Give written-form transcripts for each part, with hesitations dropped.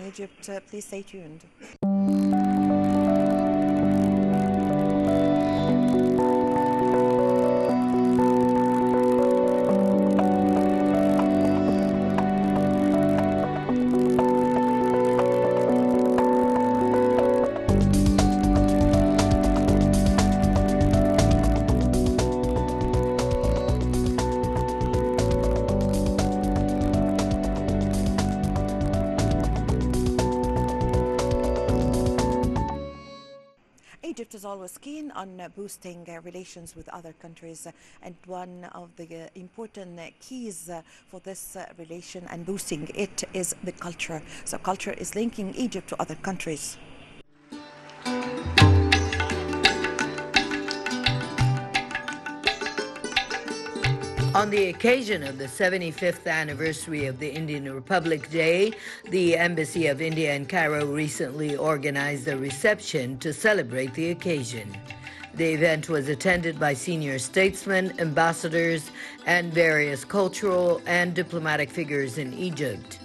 Egypt. Please stay tuned. Egypt is always keen on boosting relations with other countries, and one of the important keys for this relation and boosting it is the culture. So culture is linking Egypt to other countries. On the occasion of the 75th anniversary of the Indian Republic Day, the Embassy of India in Cairo recently organized a reception to celebrate the occasion. The event was attended by senior statesmen, ambassadors, and various cultural and diplomatic figures in Egypt.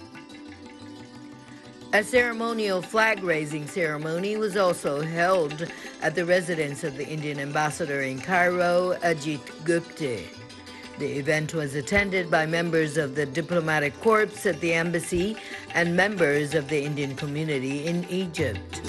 A ceremonial flag-raising ceremony was also held at the residence of the Indian ambassador in Cairo, Ajit Gupte. The event was attended by members of the diplomatic corps at the embassy and members of the Indian community in Egypt.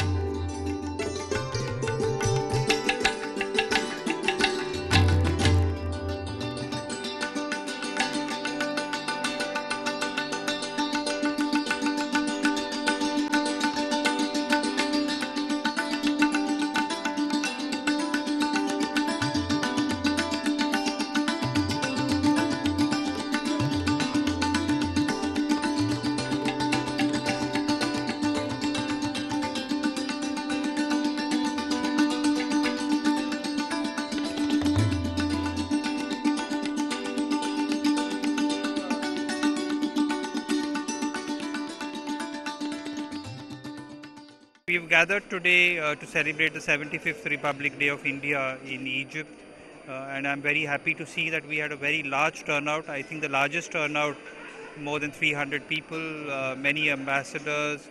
We've gathered today to celebrate the 75th Republic Day of India in Egypt, and I'm very happy to see that we had a very large turnout. I think the largest turnout, more than 300 people, many ambassadors.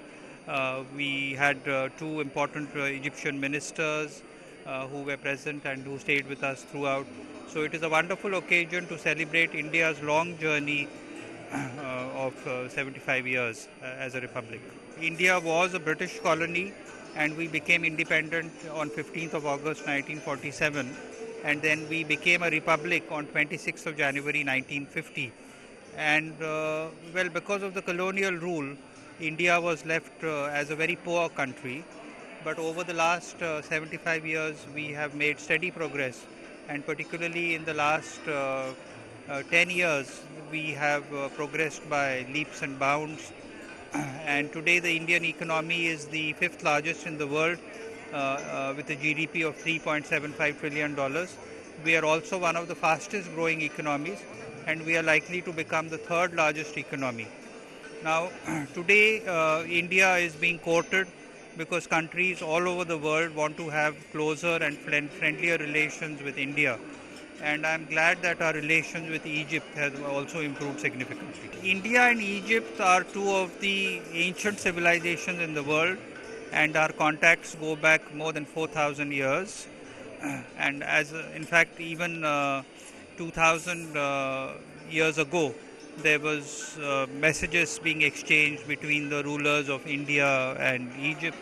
We had two important Egyptian ministers who were present and who stayed with us throughout. So it is a wonderful occasion to celebrate India's long journey of 75 years as a republic. India was a British colony and we became independent on 15th of August 1947, and then we became a republic on 26th of January 1950. And well, because of the colonial rule, India was left as a very poor country. But over the last 75 years, we have made steady progress, and particularly in the last 10 years, we have progressed by leaps and bounds. And today the Indian economy is the fifth largest in the world with a GDP of $3.75 trillion. We are also one of the fastest growing economies, and we are likely to become the third largest economy. Now, today India is being courted because countries all over the world want to have closer and friendlier relations with India. And I'm glad that our relations with Egypt has also improved significantly. India and Egypt are two of the ancient civilizations in the world, and our contacts go back more than 4,000 years. And as in fact, even 2,000 years ago, there was messages being exchanged between the rulers of India and Egypt.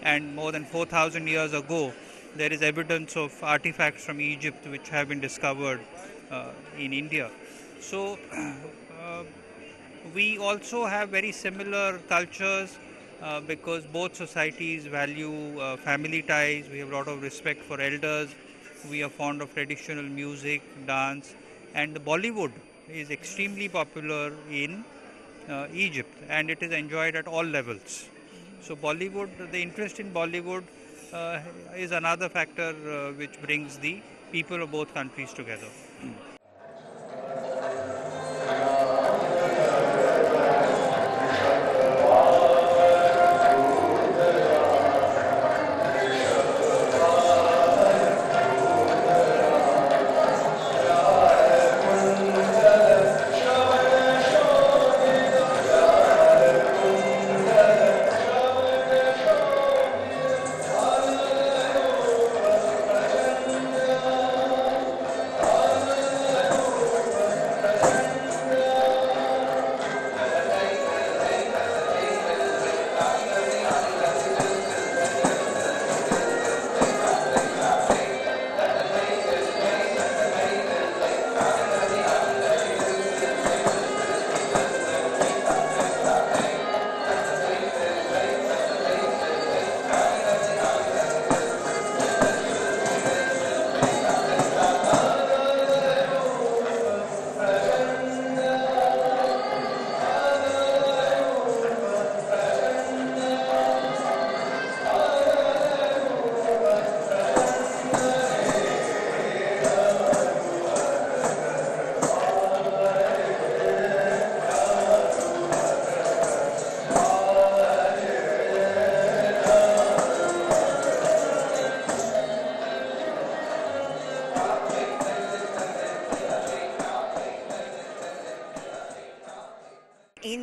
And more than 4,000 years ago, there is evidence of artifacts from Egypt which have been discovered in India. So we also have very similar cultures because both societies value family ties. We have a lot of respect for elders. We are fond of traditional music, dance, and Bollywood is extremely popular in Egypt, and it is enjoyed at all levels. So Bollywood, the interest in Bollywood is another factor which brings the people of both countries together.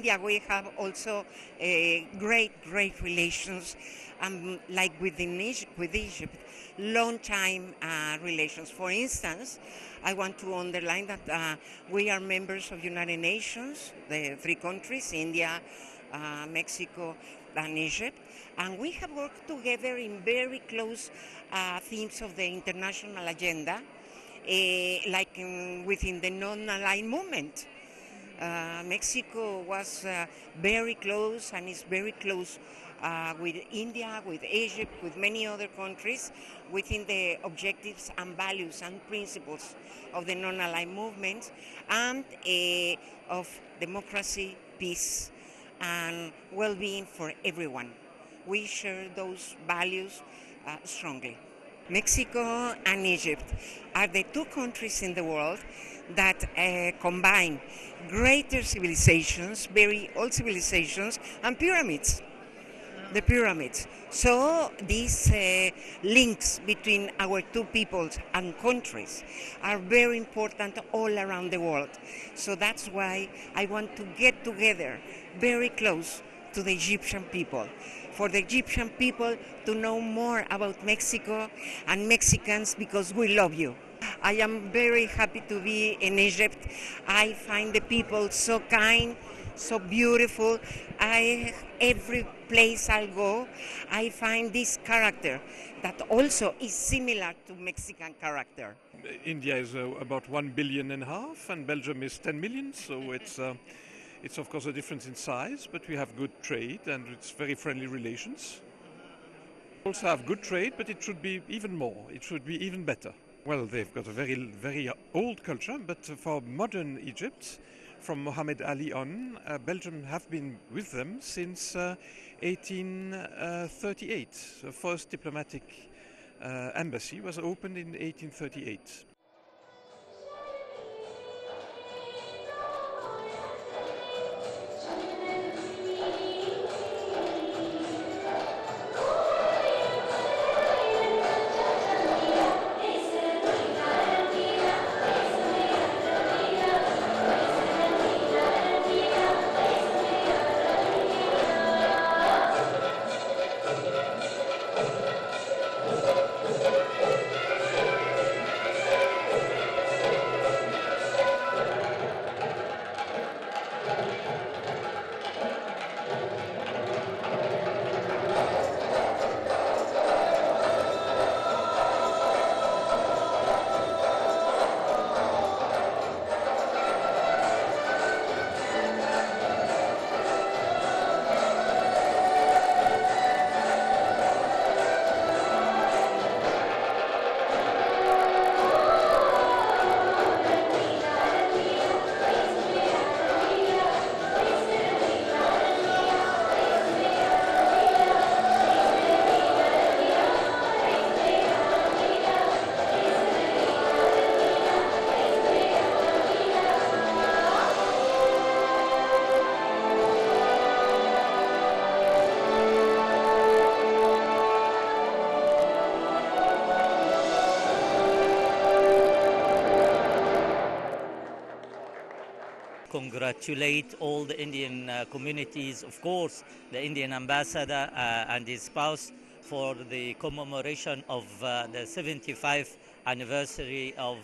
India, we have also great relations, like with Egypt, long time relations. For instance, I want to underline that we are members of United Nations, the three countries, India, Mexico, and Egypt, and we have worked together in very close themes of the international agenda, like within the non-aligned movement. Mexico was very close and is very close with India, with Egypt, with many other countries within the objectives and values and principles of the non-aligned movement and of democracy, peace, and well-being for everyone. We share those values strongly. Mexico and Egypt are the two countries in the world that combine greater civilizations, very old civilizations, and pyramids. The pyramids. So these links between our two peoples and countries are very important all around the world. So that's why I want to get together very close to the Egyptian people, for the Egyptian people to know more about Mexico and Mexicans, because we love you. I am very happy to be in Egypt. I find the people so kind, so beautiful. Every place I go, I find this character that also is similar to Mexican character. India is about 1.5 billion, and Belgium is 10 million, so it's of course a difference in size, but we have good trade and it's very friendly relations. We also have good trade, but it should be even more. It should be even better. Well, they've got a very old culture, but for modern Egypt, from Muhammad Ali on, Belgium have been with them since 1838. The first diplomatic embassy was opened in 1838. Congratulate all the Indian communities, of course, the Indian ambassador and his spouse for the commemoration of the 75th anniversary of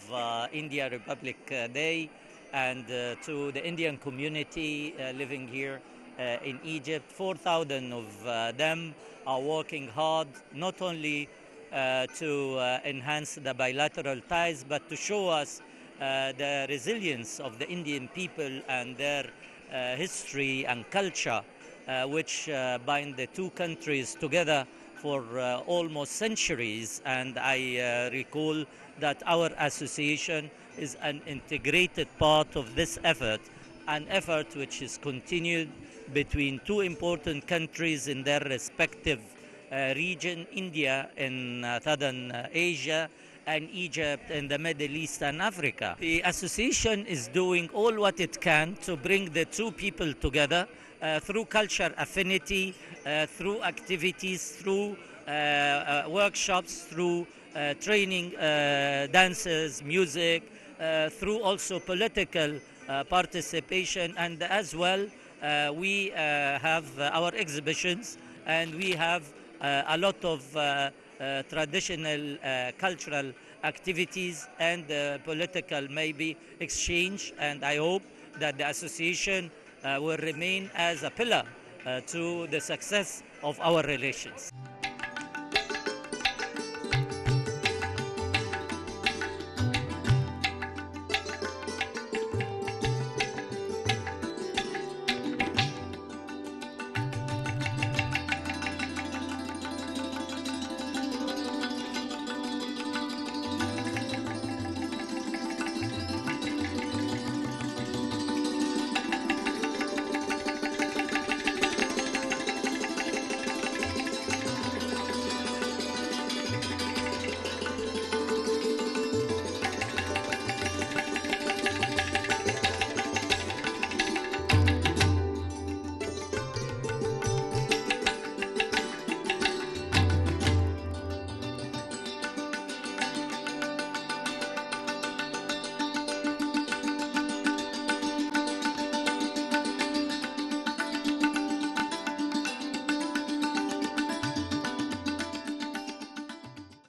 India Republic Day, and to the Indian community living here in Egypt. 4,000 of them are working hard not only to enhance the bilateral ties, but to show us the resilience of the Indian people and their history and culture, which bind the two countries together for almost centuries. And I recall that our association is an integrated part of this effort, an effort which is continued between two important countries in their respective region, India in Southern Asia and Egypt in the Middle East and Africa. The association is doing all what it can to bring the two people together through culture affinity, through activities, through workshops, through training, dances, music, through also political participation, and as well we have our exhibitions, and we have a lot of traditional cultural activities and political maybe exchange, and I hope that the association will remain as a pillar to the success of our relations.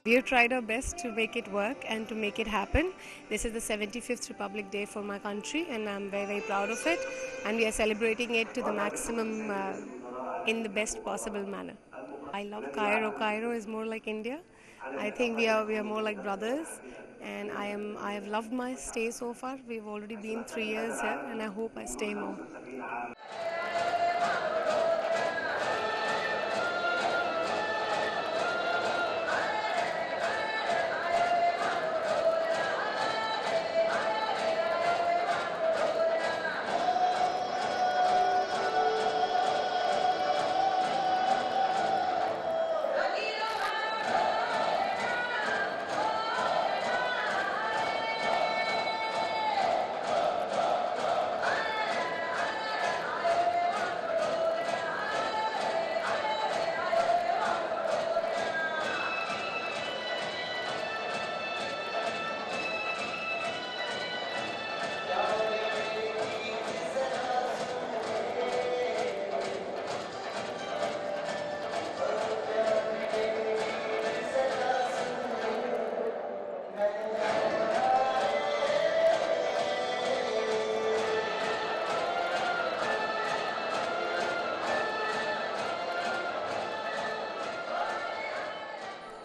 We have tried our best to make it work and to make it happen. This is the 75th Republic Day for my country, and I'm very, very proud of it. And we are celebrating it to the maximum in the best possible manner. I love Cairo. Cairo is more like India. I think we are more like brothers, and I have loved my stay so far. We've already been 3 years here, and I hope I stay more.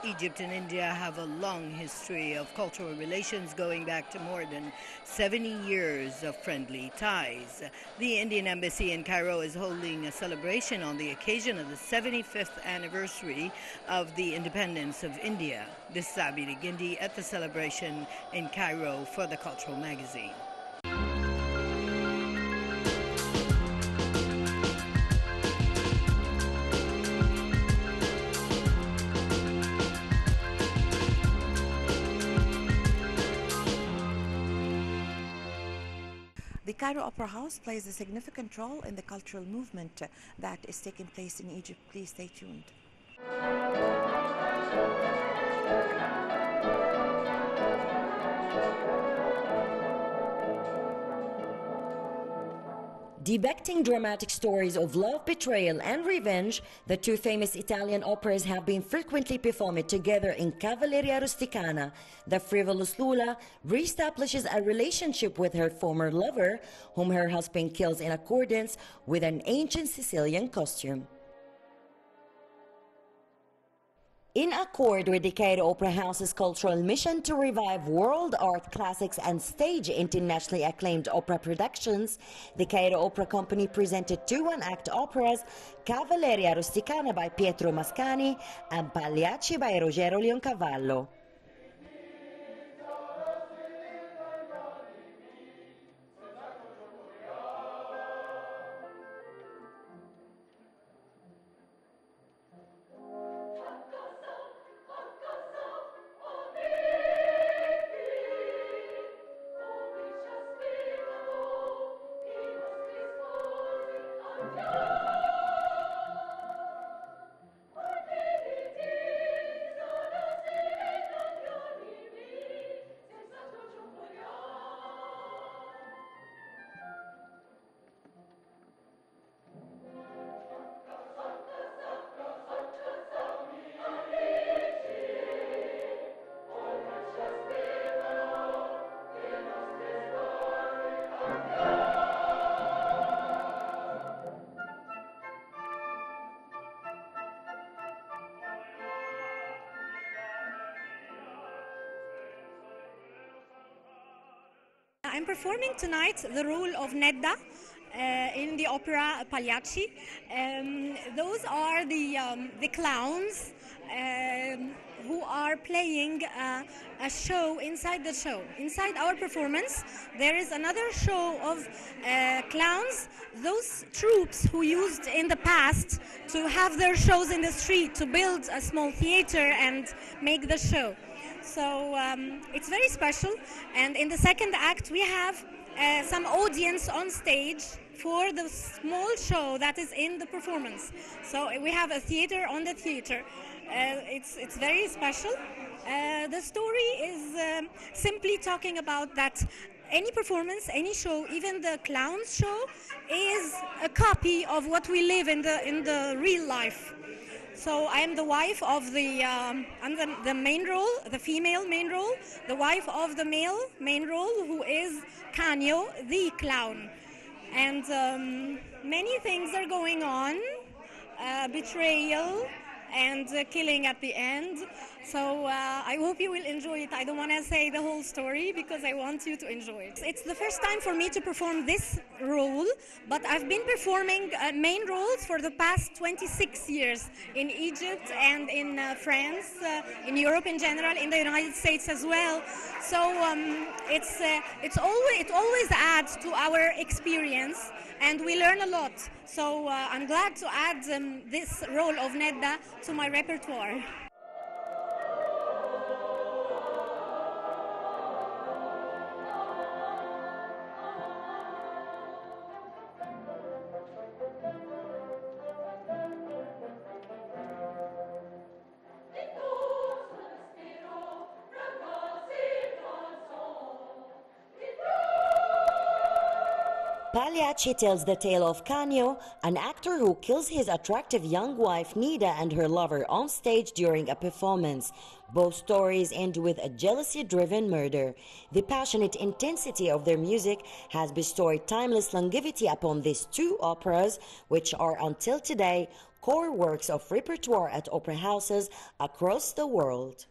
Egypt and India have a long history of cultural relations going back to more than 70 years of friendly ties. The Indian Embassy in Cairo is holding a celebration on the occasion of the 75th anniversary of the independence of India. This is Abida Gindi at the celebration in Cairo for the Cultural Magazine. The Cairo Opera House plays a significant role in the cultural movement that is taking place in Egypt. Please stay tuned. Depicting dramatic stories of love, betrayal, and revenge, the two famous Italian operas have been frequently performed together in Cavalleria Rusticana. The frivolous Lula reestablishes a relationship with her former lover, whom her husband kills in accordance with an ancient Sicilian costume. In accord with the Cairo Opera House's cultural mission to revive world art classics and stage internationally acclaimed opera productions, the Cairo Opera Company presented two one-act operas, Cavalleria Rusticana by Pietro Mascagni and Pagliacci by Ruggero Leoncavallo. I'm performing tonight the role of Nedda in the opera Pagliacci. Those are the clowns who are playing a show inside the show. Inside our performance, there is another show of clowns, those troops who used in the past to have their shows in the street, to build a small theater and make the show. So it's very special. And in the second act, we have some audience on stage for the small show that is in the performance. So we have a theater on the theater. It's very special. The story is simply talking about that any performance, any show, even the clown's show, is a copy of what we live in the real life. So I am the wife of I'm the main role, the female main role, the wife of the male main role, who is Canio, the clown. And many things are going on, betrayal and killing at the end. So I hope you will enjoy it. I don't want to say the whole story because I want you to enjoy it. It's the first time for me to perform this role, but I've been performing main roles for the past 26 years in Egypt and in France, in Europe in general, in the United States as well. So it always adds to our experience, and we learn a lot. So I'm glad to add this role of Nedda to my repertoire. Pagliacci tells the tale of Canio, an actor who kills his attractive young wife Nida and her lover on stage during a performance. Both stories end with a jealousy-driven murder. The passionate intensity of their music has bestowed timeless longevity upon these two operas, which are until today core works of repertoire at opera houses across the world.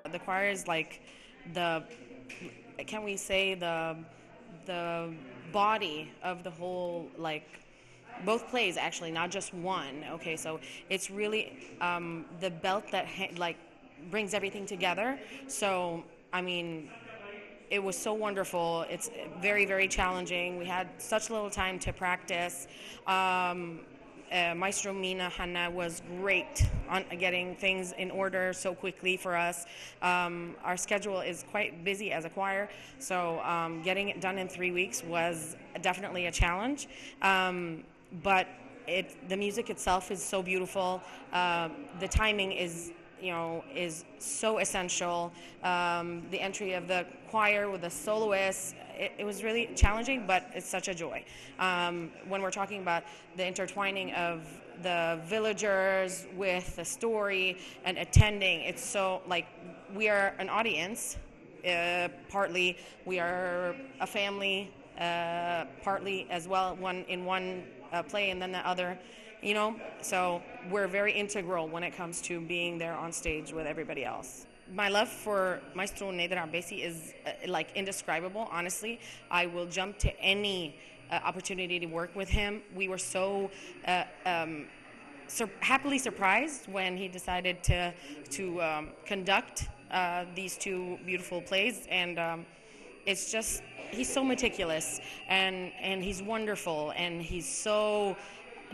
The choir is like the body of the whole, like both plays actually, not just one. Okay, so it's really the belt that brings everything together. So I mean, it was so wonderful. It's very, very challenging. We had such little time to practice. Maestro Mina Hanna was great on getting things in order so quickly for us. Our schedule is quite busy as a choir, so getting it done in 3 weeks was definitely a challenge. But the music itself is so beautiful. The timing is so essential. The entry of the choir with the soloists, it was really challenging, but it's such a joy. When we're talking about the intertwining of the villagers with the story and attending, it's so like we are an audience, partly we are a family, partly as well, one in one play and then the other. So we're very integral when it comes to being there on stage with everybody else. My love for Maestro Naider Abbesi is like indescribable, honestly. I will jump to any opportunity to work with him. We were so happily surprised when he decided to conduct these two beautiful plays, and it's just, he's so meticulous, and he's wonderful, and he's so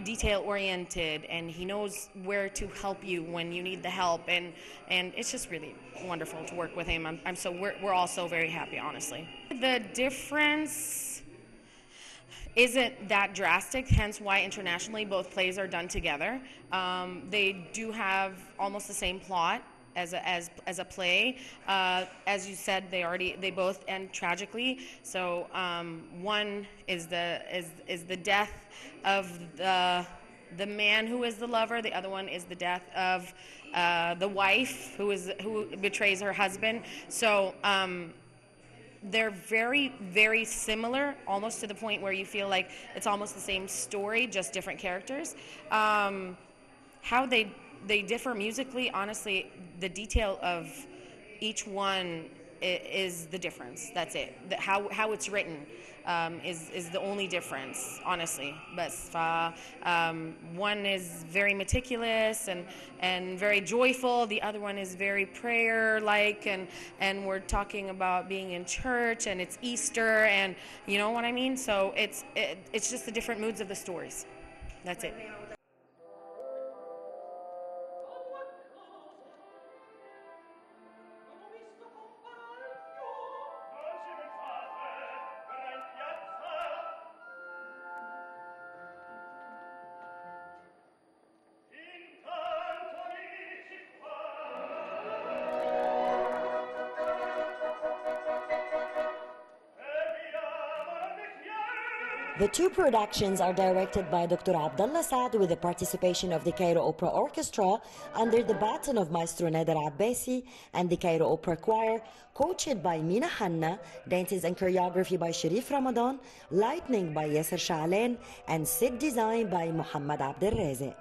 detail-oriented, and he knows where to help you when you need the help, and it's just really wonderful to work with him. We're all so very happy, honestly. The difference isn't that drastic, hence why internationally both plays are done together. They do have almost the same plot as a play. As you said, they both end tragically. So one is the death of the man who is the lover. The other one is the death of the wife who betrays her husband. So they're very, very similar, almost to the point where you feel like it's almost the same story, just different characters. How they differ musically, honestly, the detail of each one is the difference. That's it. How it's written is the only difference, honestly. But one is very meticulous and very joyful. The other one is very prayer-like, and we're talking about being in church, and it's Easter, and you know what I mean? So it's just the different moods of the stories. That's it. The two productions are directed by Dr. Abdallah Saad with the participation of the Cairo Opera Orchestra under the baton of Maestro Nader Abbasi and the Cairo Opera Choir, coached by Mina Hanna, dances and choreography by Sharif Ramadan, lighting by Yasser Sha'len, and set design by Muhammad Abdel Razik.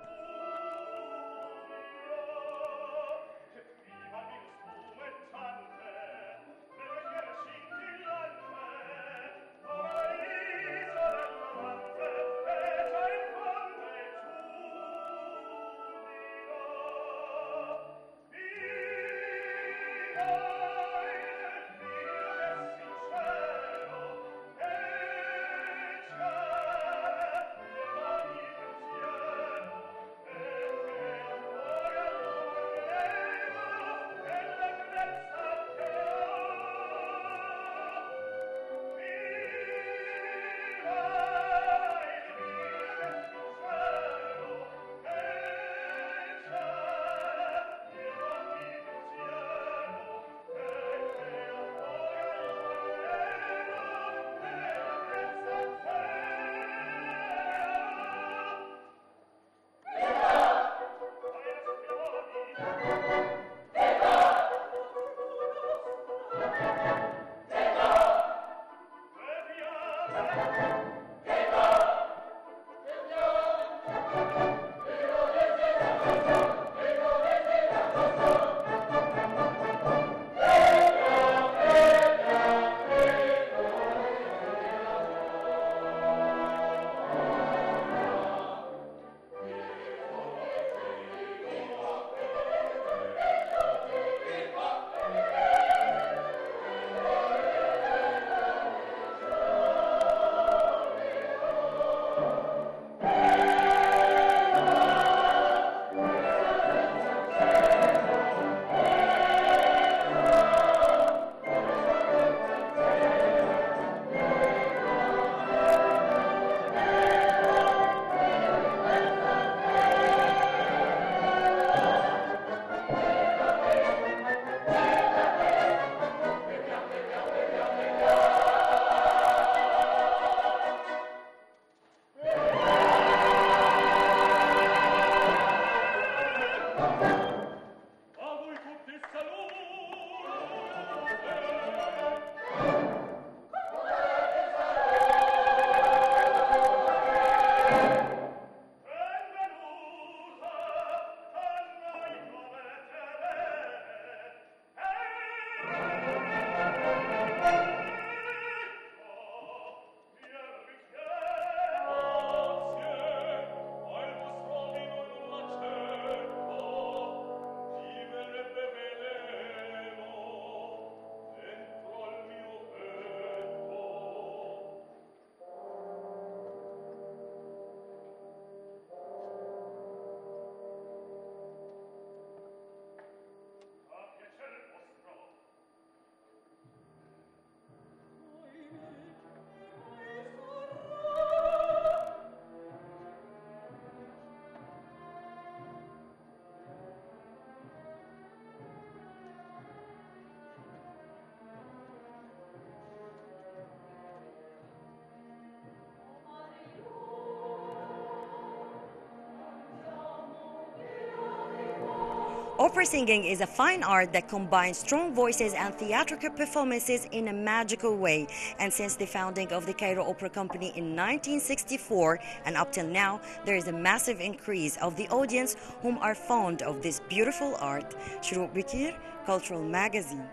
Opera singing is a fine art that combines strong voices and theatrical performances in a magical way. And since the founding of the Cairo Opera Company in 1964 and up till now, there is a massive increase of the audience whom are fond of this beautiful art. Shrouk Bikir, Cultural Magazine.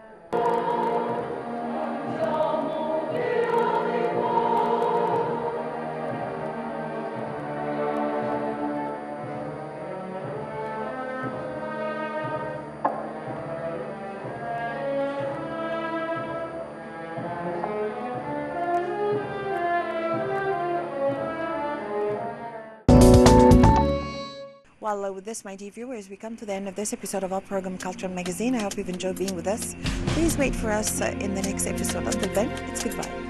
Well, with this, my dear viewers, we come to the end of this episode of our program, Cultural Magazine. I hope you've enjoyed being with us. Please wait for us in the next episode. Until then, it's goodbye.